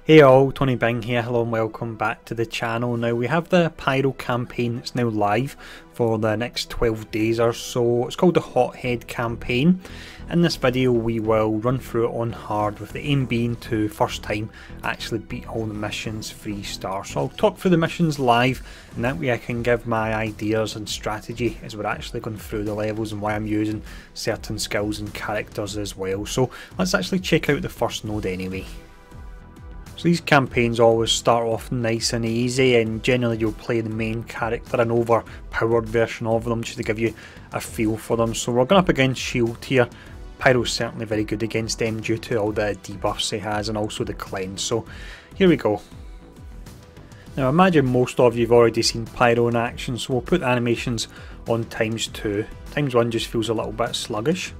Hey all, Tony Bing here, hello and welcome back to the channel. Now we have the Pyro campaign that's now live for the next 12 days or so. It's called the Hothead campaign. In this video we will run through it on hard, with the aim being to first time actually beat all the missions 3-star. So I'll talk through the missions live, and that way I can give my ideas and strategy as we're actually going through the levels and why I'm using certain skills and characters as well. So let's actually check out the first node anyway. So these campaigns always start off nice and easy, and generally you'll play the main character, an overpowered version of them, just to give you a feel for them. So we're going up against Shield here. Pyro's certainly very good against them due to all the debuffs he has and also the cleanse. So here we go. Now I imagine most of you have already seen Pyro in action, so we'll put the animations on ×2. ×1 just feels a little bit sluggish.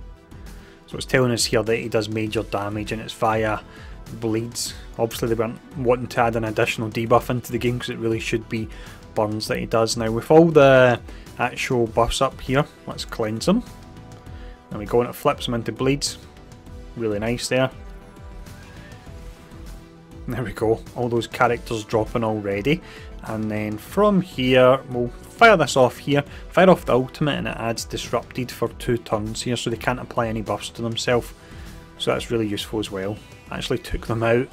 So it's telling us here that he does major damage and it's via bleeds. Obviously they weren't wanting to add an additional debuff into the game because it really should be burns that he does. Now with all the actual buffs up here, let's cleanse them. There we go, and it flips them into bleeds. Really nice there. There we go, all those characters dropping already. And then from here we'll fire this off here, fire off the ultimate, and it adds disrupted for 2 turns here, so they can't apply any buffs to themselves. So that's really useful as well. Actually took them out.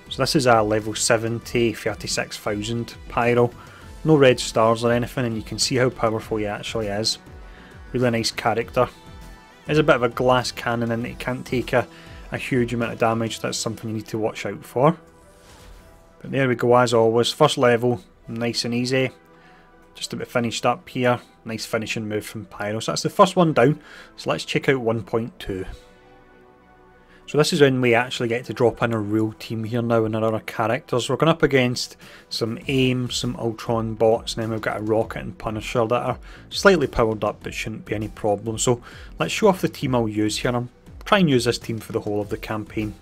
So this is a level 70 36,000 Pyro. No red stars or anything, and you can see how powerful he actually is. Really nice character. There's a bit of a glass cannon in that he can't take a huge amount of damage. That's something you need to watch out for. But there we go, as always. First level, nice and easy. Just about finished up here. Nice finishing move from Pyro. So that's the first one down. So let's check out 1.2. So this is when we actually get to drop in a real team here now and our other characters. We're going up against some AIM, some Ultron bots, and then we've got a Rocket and Punisher that are slightly powered up but shouldn't be any problem. So let's show off the team I'll use here. I'll try and use this team for the whole of the campaign.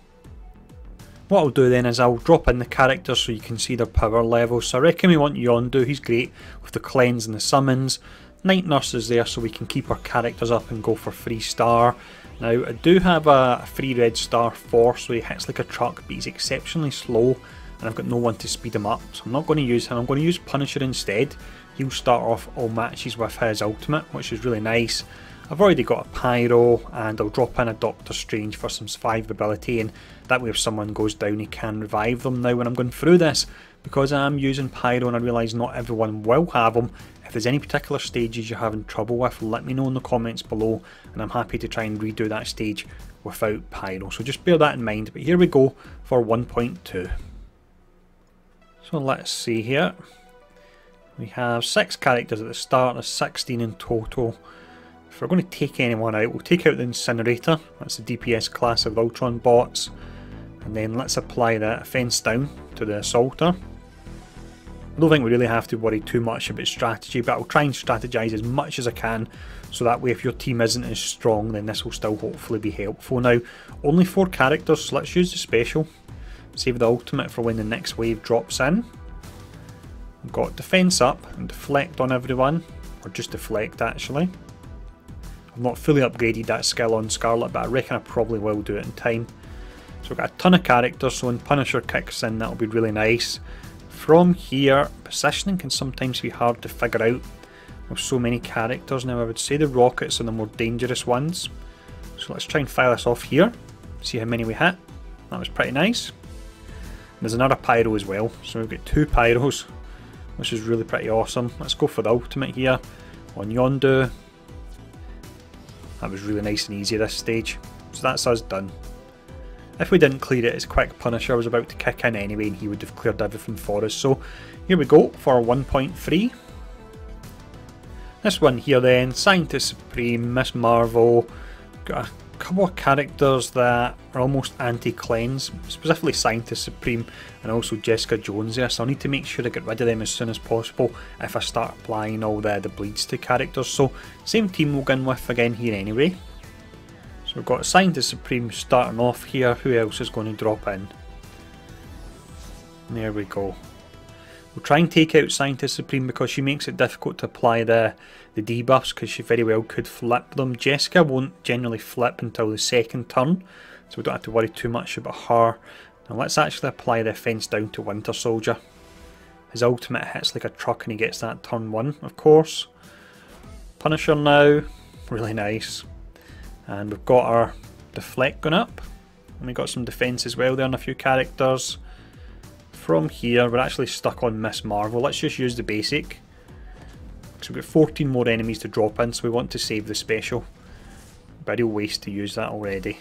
What I'll do then is I'll drop in the characters so you can see their power levels. So I reckon we want Yondu, he's great with the cleanse and the summons. Night Nurse is there so we can keep our characters up and go for 3-star. Now I do have a 3 red star force, so he hits like a truck, but he's exceptionally slow and I've got no one to speed him up, so I'm not going to use him. I'm going to use Punisher instead. He'll start off all matches with his ultimate, which is really nice. I've already got a Pyro, and I'll drop in a Doctor Strange for some survivability, and that way if someone goes down he can revive them. Now when I'm going through this, because I'm using Pyro and I realise not everyone will have them, if there's any particular stages you're having trouble with, let me know in the comments below and I'm happy to try and redo that stage without Pyro. So just bear that in mind. But here we go for 1.2. So let's see here. We have 6 characters at the start, there's 16 in total. If we're going to take anyone out, we'll take out the Incinerator, that's the DPS class of Ultron bots. And then let's apply the Fence Down to the Assaulter. I don't think we really have to worry too much about strategy, but I'll try and strategise as much as I can, so that way if your team isn't as strong then this will still hopefully be helpful. Now, only 4 characters, so let's use the special. Save the ultimate for when the next wave drops in. We've got Defence up and Deflect on everyone, or just Deflect actually. I've not fully upgraded that skill on Scarlet, but I reckon I probably will do it in time. So we've got a ton of characters, so when Punisher kicks in that'll be really nice. From here, positioning can sometimes be hard to figure out with so many characters. Now I would say the rockets are the more dangerous ones. So let's try and fire this off here, see how many we hit. That was pretty nice. There's another Pyro as well, so we've got 2 Pyros, which is really pretty awesome. Let's go for the ultimate here on Yondu. That was really nice and easy this stage, so that's us done. If we didn't clear it, his quick Punisher was about to kick in anyway and he would have cleared everything for us. So here we go for 1.3. This one here then, Scientist Supreme, Miss Marvel, got a couple of characters that are almost anti-cleanse, specifically Scientist Supreme and also Jessica Jones there, so I need to make sure I get rid of them as soon as possible if I start applying all the bleeds to characters. So same team we'll go in with again here anyway. So we've got Scientist Supreme starting off here. Who else is going to drop in? There we go. We'll try and take out Scientist Supreme because she makes it difficult to apply the debuffs, because she very well could flip them. Jessica won't generally flip until the second turn, so we don't have to worry too much about her. Now let's actually apply the offence down to Winter Soldier. His ultimate hits like a truck and he gets that turn 1, of course. Punisher now, really nice. And we've got our deflect going up. And we got some defence as well there on a few characters. From here, we're actually stuck on Miss Marvel. Let's just use the basic. Because we've got 14 more enemies to drop in, so we want to save the special. Very waste to use that already.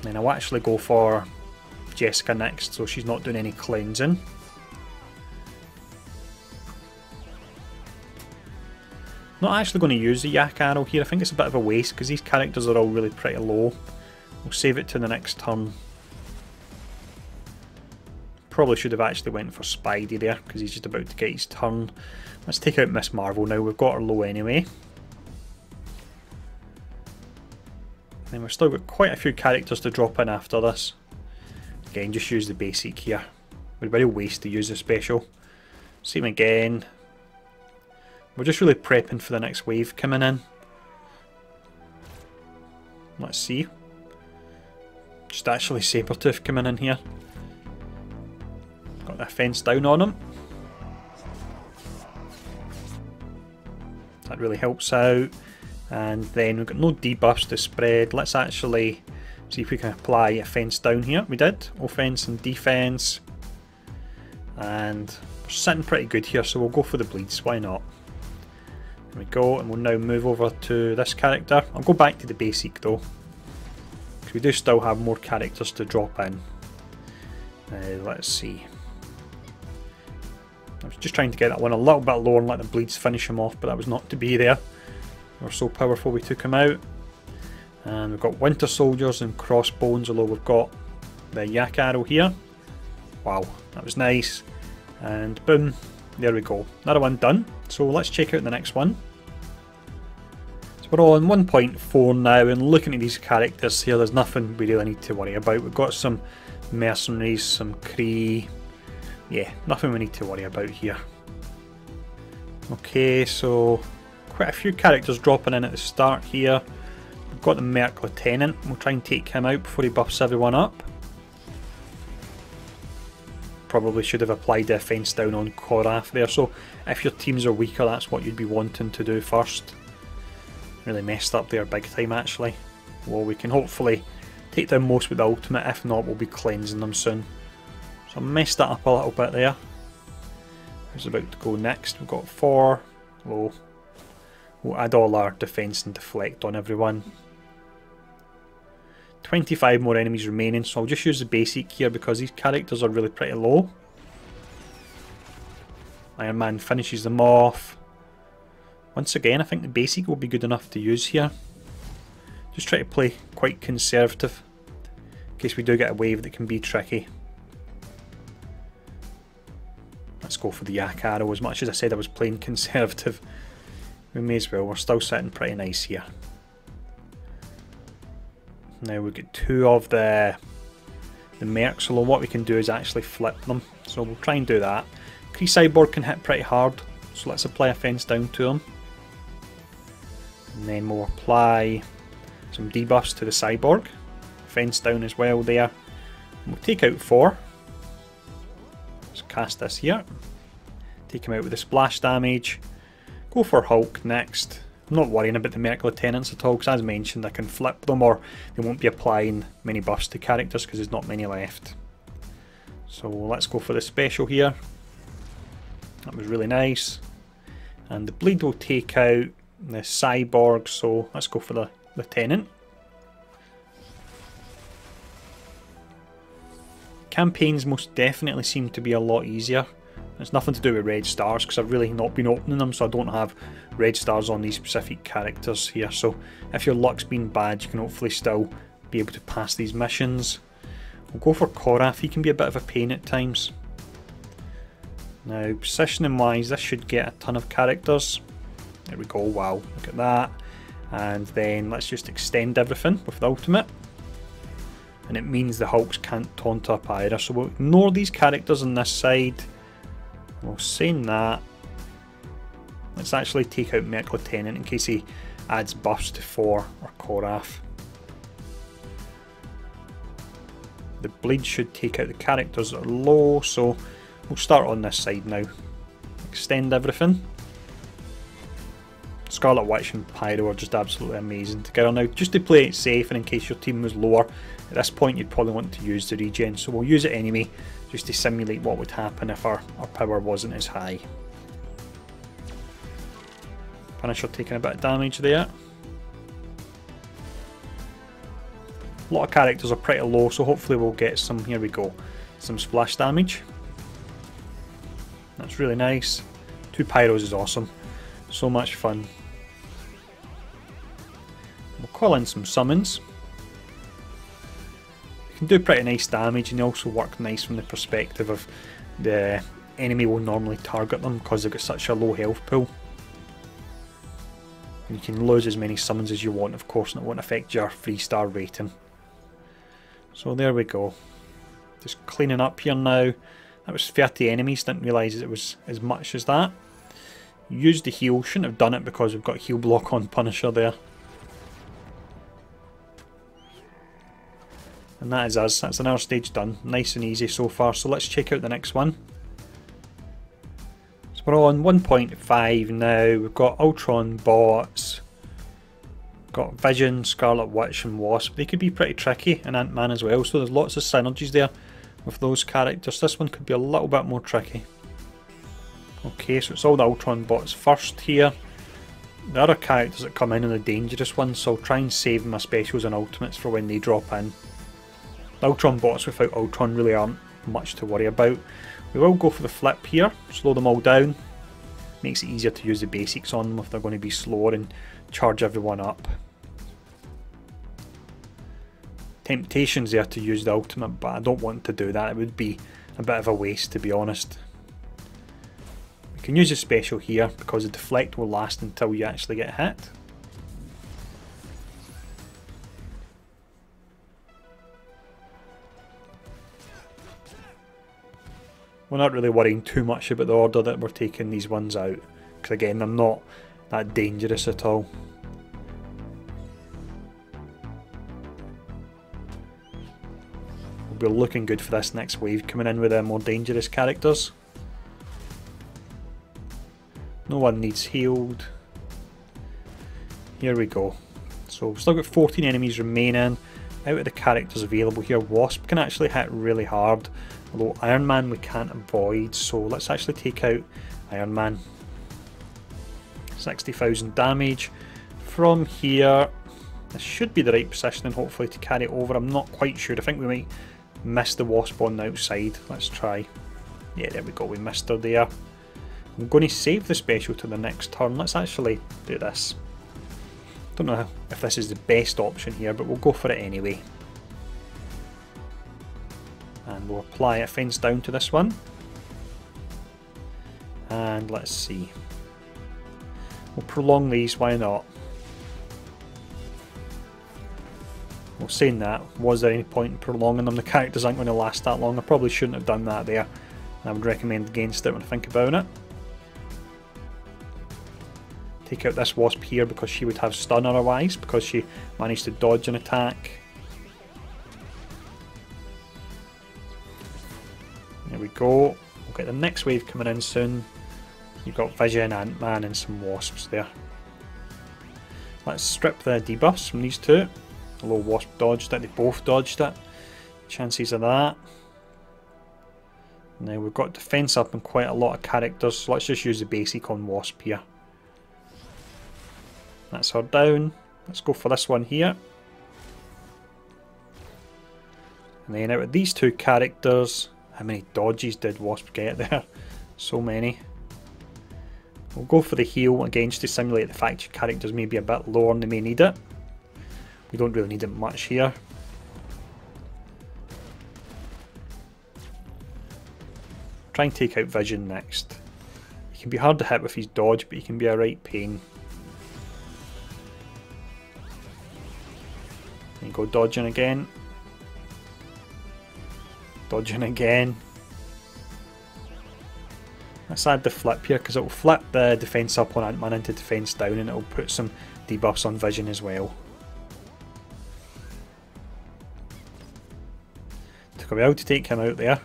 Then I'll actually go for Jessica next, so she's not doing any cleansing. Not actually going to use the Yak Arrow here. I think it's a bit of a waste because these characters are all really pretty low. We'll save it to the next turn. Probably should have actually went for Spidey there because he's just about to get his turn. Let's take out Miss Marvel now. We've got her low anyway. And we've still got quite a few characters to drop in after this. Again, just use the basic here. We're very waste to use the special. Same again. We're just really prepping for the next wave coming in. Let's see. Just actually Sabretooth coming in here. Got the fence down on him. That really helps out. And then we've got no debuffs to spread. Let's actually see if we can apply offense down here. We did. Offense and defense. And we're sitting pretty good here, so we'll go for the bleeds. Why not? There we go, and we'll now move over to this character. I'll go back to the basic though, because we do still have more characters to drop in. Let's see. I was just trying to get that one a little bit lower and let the bleeds finish him off, but that was not to be there. We're so powerful we took him out. And we've got Winter Soldiers and Crossbones, although we've got the Yak Arrow here. Wow, that was nice. And boom, there we go. Another one done. So let's check out the next one. So we're on 1.4 now, and looking at these characters here, there's nothing we really need to worry about. We've got some mercenaries, some Kree. Yeah, nothing we need to worry about here. Okay, so quite a few characters dropping in at the start here. We've got the Merc Lieutenant. We'll try and take him out before he buffs everyone up. Probably should have applied the offense down on Korath there, so if your teams are weaker, that's what you'd be wanting to do first. Really messed up there big time actually. Well, we can hopefully take down most with the ultimate, if not we'll be cleansing them soon. So I messed that up a little bit there. Who's about to go next? We've got 4. Well, we'll add all our defense and deflect on everyone. 25 more enemies remaining, so I'll just use the basic here because these characters are really pretty low. Iron Man finishes them off. Once again, I think the basic will be good enough to use here. Just try to play quite conservative in case we do get a wave that can be tricky. Let's go for the Yak Arrow. As much as I said I was playing conservative, we may as well. We're still sitting pretty nice here. Now we get 2 of the mercs, so what we can do is actually flip them. So we'll try and do that. Kree Cyborg can hit pretty hard, so let's apply a fence down to him. And then we'll apply some debuffs to the Cyborg. Fence down as well there. And we'll take out 4. Let's cast this here. Take him out with the splash damage. Go for Hulk next. I'm not worrying about the Merc Lieutenants at all, because as mentioned I can flip them, or they won't be applying many buffs to characters because there's not many left. So let's go for the special here. That was really nice. And the bleed will take out the Cyborg, so let's go for the Lieutenant. Campaigns most definitely seem to be a lot easier. It's nothing to do with red stars because I've really not been opening them, so I don't have red stars on these specific characters here. So if your luck's been bad, you can hopefully still be able to pass these missions. We'll go for Korath. He can be a bit of a pain at times. Now, positioning wise, this should get a ton of characters. There we go, wow, look at that. And then let's just extend everything with the ultimate. And it means the Hulks can't taunt up either, so we'll ignore these characters on this side. Well, saying that, let's actually take out Merc Lieutenant in case he adds buffs to 4 or Korath. The blade should take out the characters that are low, so we'll start on this side now. Extend everything. Scarlet Witch and Pyro are just absolutely amazing together. Now, just to play it safe and in case your team was lower, at this point you'd probably want to use the regen, so we'll use it anyway, just to simulate what would happen if our power wasn't as high. Punisher taking a bit of damage there. A lot of characters are pretty low, so hopefully we'll get some, here we go, some splash damage. That's really nice. 2 Pyros is awesome. So much fun. We'll call in some summons. They can do pretty nice damage, and they also work nice from the perspective of the enemy will normally target them because they've got such a low health pool. And you can lose as many summons as you want, of course, and it won't affect your 3-star rating. So there we go. Just cleaning up here now. That was 30 enemies, didn't realise it was as much as that. Used the heal, shouldn't have done it because we've got heal block on Punisher there. And that is us, that's another stage done. Nice and easy so far, so let's check out the next one. So we're on 1.5 now, we've got Ultron bots, got Vision, Scarlet Witch and Wasp. They could be pretty tricky, and Ant-Man as well, so there's lots of synergies there with those characters. This one could be a little bit more tricky. Okay, so it's all the Ultron bots first here. The other characters that come in are the dangerous ones, so I'll try and save my specials and ultimates for when they drop in. The Ultron bots without Ultron really aren't much to worry about. We will go for the flip here, slow them all down. Makes it easier to use the basics on them if they're going to be slower, and charge everyone up. Temptation's there to use the ultimate, but I don't want to do that. It would be a bit of a waste, to be honest. We can use a special here because the deflect will last until you actually get hit. We're not really worrying too much about the order that we're taking these ones out, because again, they're not that dangerous at all. We'll be looking good for this next wave, coming in with the more dangerous characters. No one needs healed. Here we go. So we've still got 14 enemies remaining. Out of the characters available here, Wasp can actually hit really hard, although Iron Man we can't avoid, so let's actually take out Iron Man. 60,000 damage. From here, this should be the right positioning hopefully to carry it over. I'm not quite sure. I think we might miss the Wasp on the outside. Let's try. Yeah, there we go, we missed her there. I'm going to save the special to the next turn. Let's actually do this. Don't know if this is the best option here, but we'll go for it anyway. And we'll apply a fence down to this one. And let's see. We'll prolong these, why not? Well, saying that, was there any point in prolonging them? The characters aren't going to last that long. I probably shouldn't have done that there. I would recommend against it when I think about it. Take out this Wasp here because she would have stun otherwise, because she managed to dodge an attack. There we go. We'll get the next wave coming in soon. You've got Vision, Ant-Man and some Wasps there. Let's strip the debuffs from these two. Although Wasp dodged it, they both dodged it. Chances of that. Now we've got defense up on quite a lot of characters, so let's just use the basic on Wasp here. That's her down. Let's go for this one here. And then out of these two characters, how many dodges did Wasp get there? So many. We'll go for the heal again just to simulate the fact your characters may be a bit lower and they may need it. We don't really need it much here. Try and take out Vision next. He can be hard to hit with his dodge, but he can be a right pain. And go dodging again. Dodging again. Let's add the flip here because it will flip the defense up on Ant-Man into defense down, and it will put some debuffs on Vision as well. Took a while to take him out there.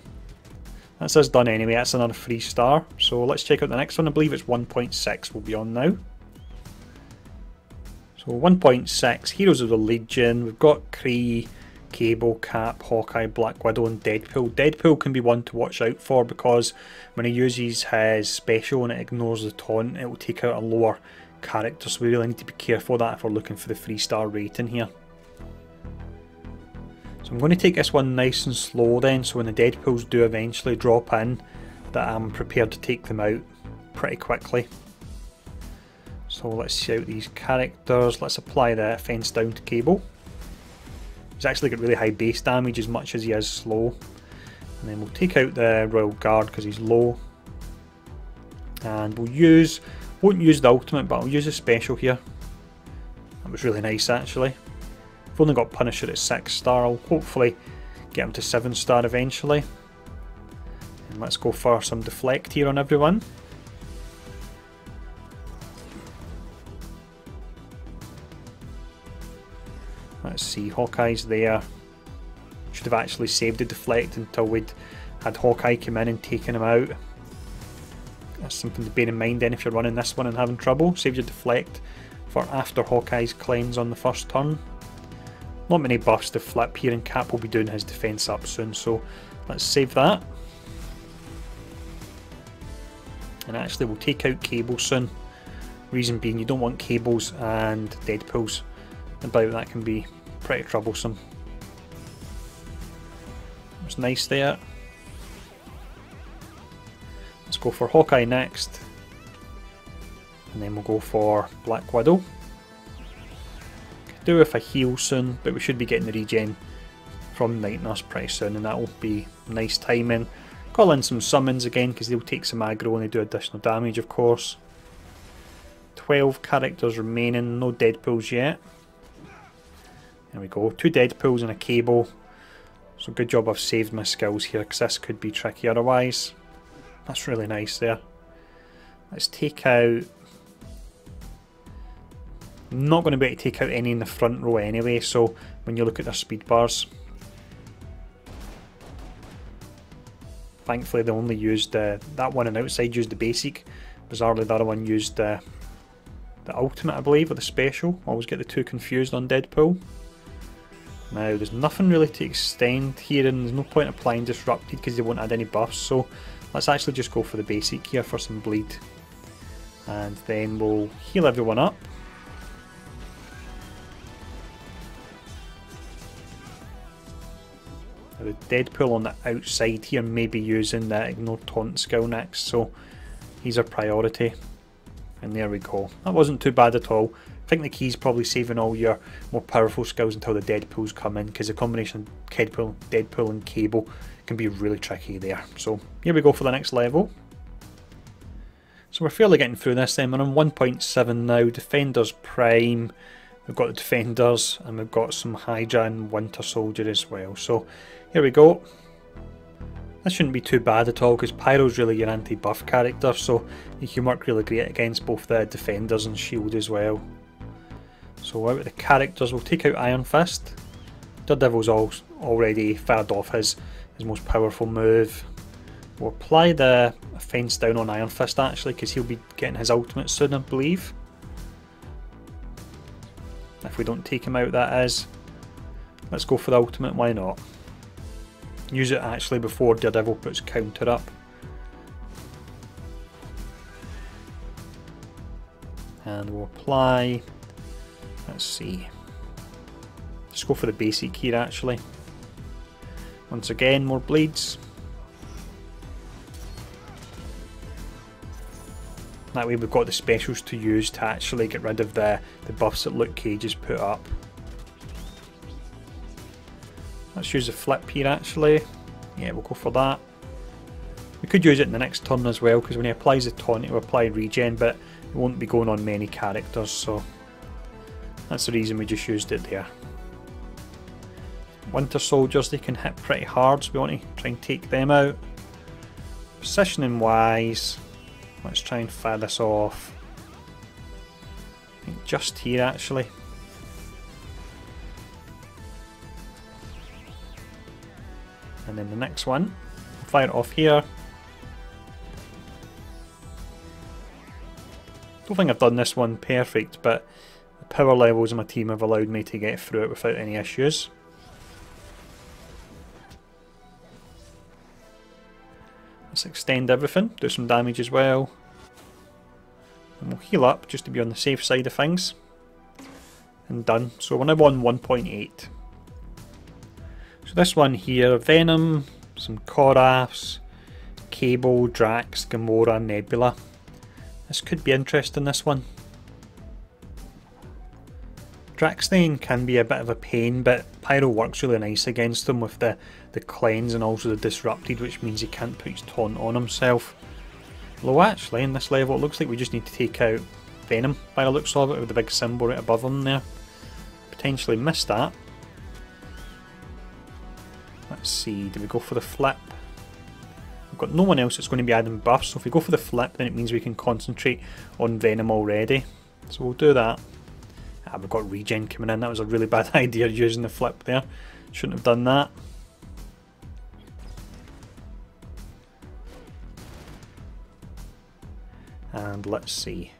That's us done anyway, that's another 3-star. So let's check out the next one. I believe it's 1.6 we'll be on now. So 1.6, Heroes of the Legion. We've got Kree, Cable, Cap, Hawkeye, Black Widow and Deadpool. Deadpool can be one to watch out for because when he uses his special and it ignores the taunt, it will take out a lower character, so we really need to be careful of that if we're looking for the 3-star rating here. So I'm going to take this one nice and slow then, so when the Deadpools do eventually drop in, that I'm prepared to take them out pretty quickly. So let's see out these characters. Let's apply the fence down to Cable. He's actually got really high base damage as much as he is slow. And then we'll take out the Royal Guard because he's low. And won't use the ultimate, but I'll use a special here. That was really nice actually. I've only got Punisher at 6-star. I'll hopefully get him to 7-star eventually. And let's go for some deflect here on everyone. Let's see, Hawkeye's there. Should have actually saved the deflect until we'd had Hawkeye come in and taken him out. That's something to bear in mind then if you're running this one and having trouble. Save your deflect for after Hawkeye's cleanse on the first turn. Not many buffs to flip here, and Cap will be doing his defense up soon, so let's save that. And actually we'll take out Cable soon. Reason being you don't want Cables and Deadpools about, that can be pretty troublesome. It's nice there. Let's go for Hawkeye next, and then we'll go for Black Widow. Could do with a heal soon, but we should be getting the regen from Night Nurse pretty soon, and that will be nice timing. Call in some summons again because they'll take some aggro and they do additional damage, of course. 12 characters remaining, no Deadpools yet. There we go, 2 Deadpools and a Cable. So good job I've saved my skills here because this could be tricky otherwise. That's really nice there. Let's take out... I'm not going to be able to take out any in the front row anyway, so when you look at their speed bars. Thankfully they only used that one on outside used the basic. Bizarrely the other one used the ultimate, I believe, or the special. I always get the two confused on Deadpool. Now there's nothing really to extend here, and there's no point applying Disrupted because they won't add any buffs, so let's actually just go for the basic here for some bleed. And then we'll heal everyone up. Now the Deadpool on the outside here may be using the Ignore Taunt skill next, so he's our priority. And there we go. That wasn't too bad at all. I think the key's probably saving all your more powerful skills until the Deadpools come in, because the combination of Deadpool and Cable can be really tricky there. So here we go for the next level. So we're fairly getting through this then. We're on 1.7 now. Defenders Prime. We've got the Defenders, and we've got some Hydra and Winter Soldier as well. So here we go. This shouldn't be too bad at all because Pyro's really your anti-buff character, so he can work really great against both the Defenders and Shield as well. So out of the characters, we'll take out Iron Fist. Daredevil's already fired off his most powerful move. We'll apply the fence down on Iron Fist actually because he'll be getting his ultimate soon, I believe. If we don't take him out, that is. Let's go for the ultimate, why not? Use it actually before Daredevil puts counter up. And we'll apply, let's see, just go for the basic here actually. Once again, more bleeds. That way we've got the specials to use to actually get rid of the buffs that Luke Cage has put up. Let's use a flip here actually. Yeah, we'll go for that. We could use it in the next turn as well because when he applies the taunt it will apply regen, but it won't be going on many characters, so that's the reason we just used it there. Winter Soldiers, they can hit pretty hard, so we want to try and take them out. Positioning wise, let's try and fire this off. I think just here actually. And then the next one, we'll fire it off here. Don't think I've done this one perfect, but the power levels of my team have allowed me to get through it without any issues. Let's extend everything, do some damage as well. And we'll heal up just to be on the safe side of things. And done. So we're now on 1.8. So this one here, Venom, some Koraths, Cable, Drax, Gamora, Nebula. This could be interesting, this one. Draxthane can be a bit of a pain, but Pyro works really nice against them with the cleanse and also the disrupted, which means he can't put his taunt on himself. Although actually in this level it looks like we just need to take out Venom by the looks of it, with the big symbol right above him there. Potentially missed that. Let's see, do we go for the flip? We've got no one else that's going to be adding buffs, so if we go for the flip then it means we can concentrate on Venom already. So we'll do that. Ah, we've got regen coming in, that was a really bad idea using the flip there. Shouldn't have done that. And let's see.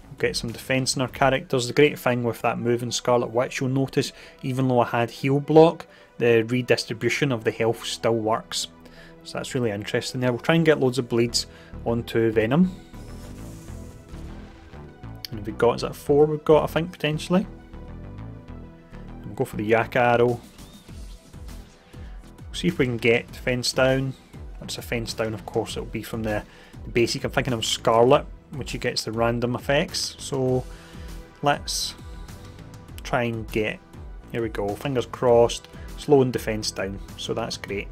We'll get some defense in our characters. The great thing with that move in Scarlet Witch, you'll notice even though I had heal block, the redistribution of the health still works. So that's really interesting there. We'll try and get loads of bleeds onto Venom. And have we got, is that 4 we've got, I think, potentially? And we'll go for the Yak Arrow. See if we can get Fence Down. Once a Fence Down, of course, it'll be from the basic. I'm thinking of Scarlet, which he gets the random effects. So let's try and get, here we go, fingers crossed, slowing defense down. So that's great.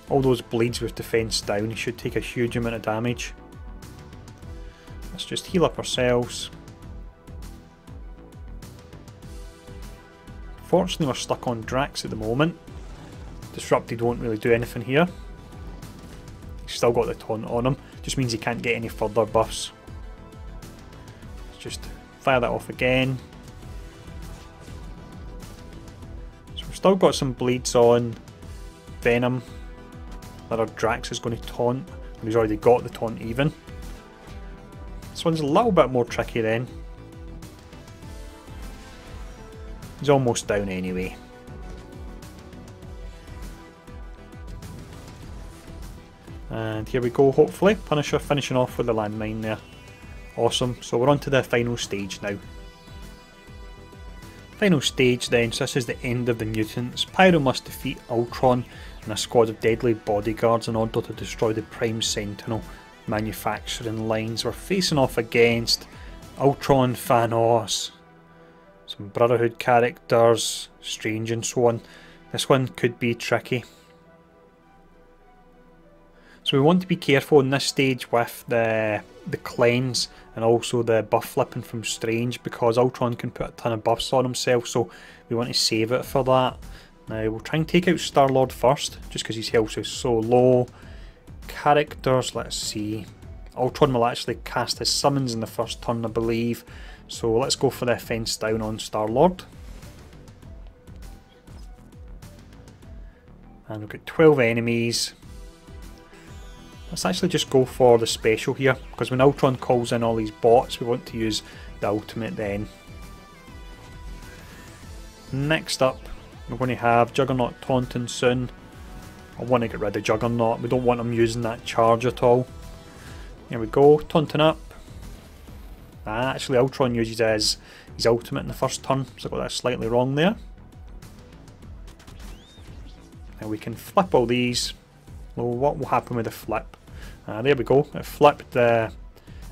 All those bleeds with defense down, he should take a huge amount of damage. Let's just heal up ourselves. Fortunately, we're stuck on Drax at the moment. Disrupted won't really do anything here. He's still got the taunt on him, just means he can't get any further buffs. Let's just fire that off again. So we've still got some bleeds on Venom that our Drax is going to taunt, and he's already got the taunt even. This one's a little bit more tricky then. He's almost down anyway. And here we go, hopefully. Punisher finishing off with the landmine there. Awesome. So we're on to the final stage now. Final stage then, so this is the end of the mutants. Pyro must defeat Ultron and a squad of deadly bodyguards in order to destroy the Prime Sentinel manufacturing lines. We're facing off against Ultron, Thanos, some Brotherhood characters, Strange and so on. This one could be tricky. So we want to be careful in this stage with the cleanse and also the buff flipping from Strange, because Ultron can put a ton of buffs on himself, so we want to save it for that. Now we'll try and take out Star-Lord first, just because his health is so low. Characters, let's see. Ultron will actually cast his summons in the first turn, I believe. So let's go for the fence down on Star-Lord. And we've got 12 enemies. Let's actually just go for the special here, because when Ultron calls in all these bots, we want to use the ultimate then. Next up, we're going to have Juggernaut taunting soon. I want to get rid of Juggernaut, we don't want him using that charge at all. Here we go, taunting up. Actually Ultron uses his ultimate in the first turn, so I got that slightly wrong there. Now we can flip all these. Well, what will happen with the flip? There we go, it flipped the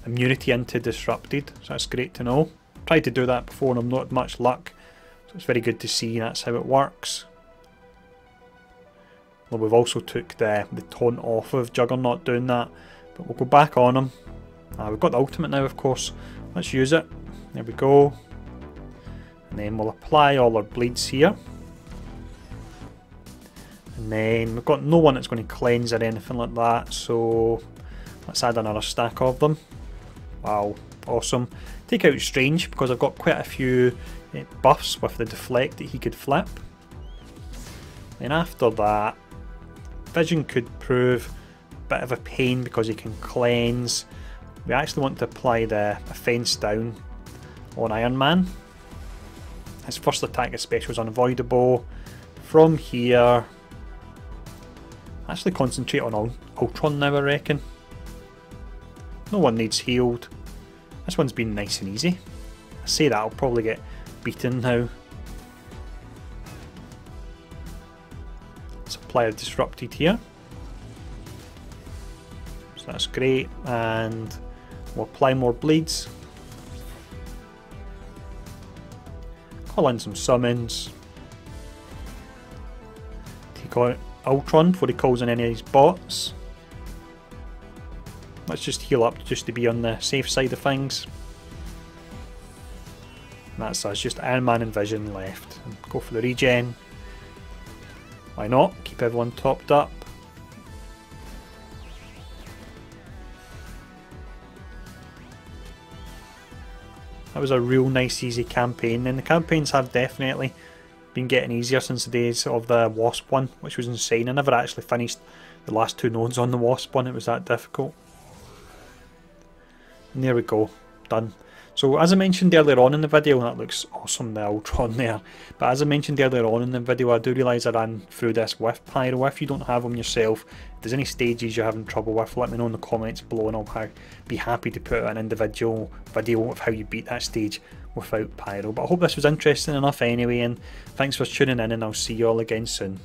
immunity into disrupted, so that's great to know. Tried to do that before and I've not had much luck, so it's very good to see that's how it works. Well, we've also took the taunt off of Juggernaut doing that, but we'll go back on him. We've got the ultimate now, of course. Let's use it. There we go. And then we'll apply all our bleeds here. And then we've got no one that's going to cleanse or anything like that, so let's add another stack of them. Wow, awesome. Take out Strange, because I've got quite a few buffs with the deflect that he could flip. Then after that, vision could prove a bit of a pain because he can cleanse. We actually want to apply the offence down on Iron Man. His first attack is special is unavoidable. From here, actually concentrate on Ultron now, I reckon. No one needs healed. This one's been nice and easy. I say that, I'll probably get beaten now. Let's apply a disrupted here. So that's great, and we'll apply more bleeds. Call in some summons. Take out Ultron before he calls in any of his bots. Let's just heal up just to be on the safe side of things. And that's us, just Iron Man and Vision left. Go for the regen. Why not? Keep everyone topped up. That was a real nice easy campaign, and the campaigns have definitely been getting easier since the days of the Wasp one, which was insane. I never actually finished the last 2 nodes on the Wasp one, it was that difficult. And there we go, done. So as I mentioned earlier on in the video, that looks awesome, the Ultron there, but as I mentioned earlier on in the video, I do realise I ran through this with Pyro. If you don't have him yourself, if there's any stages you're having trouble with, let me know in the comments below and I'll be happy to put an individual video of how you beat that stage without Pyro. But I hope this was interesting enough anyway, and thanks for tuning in, and I'll see you all again soon.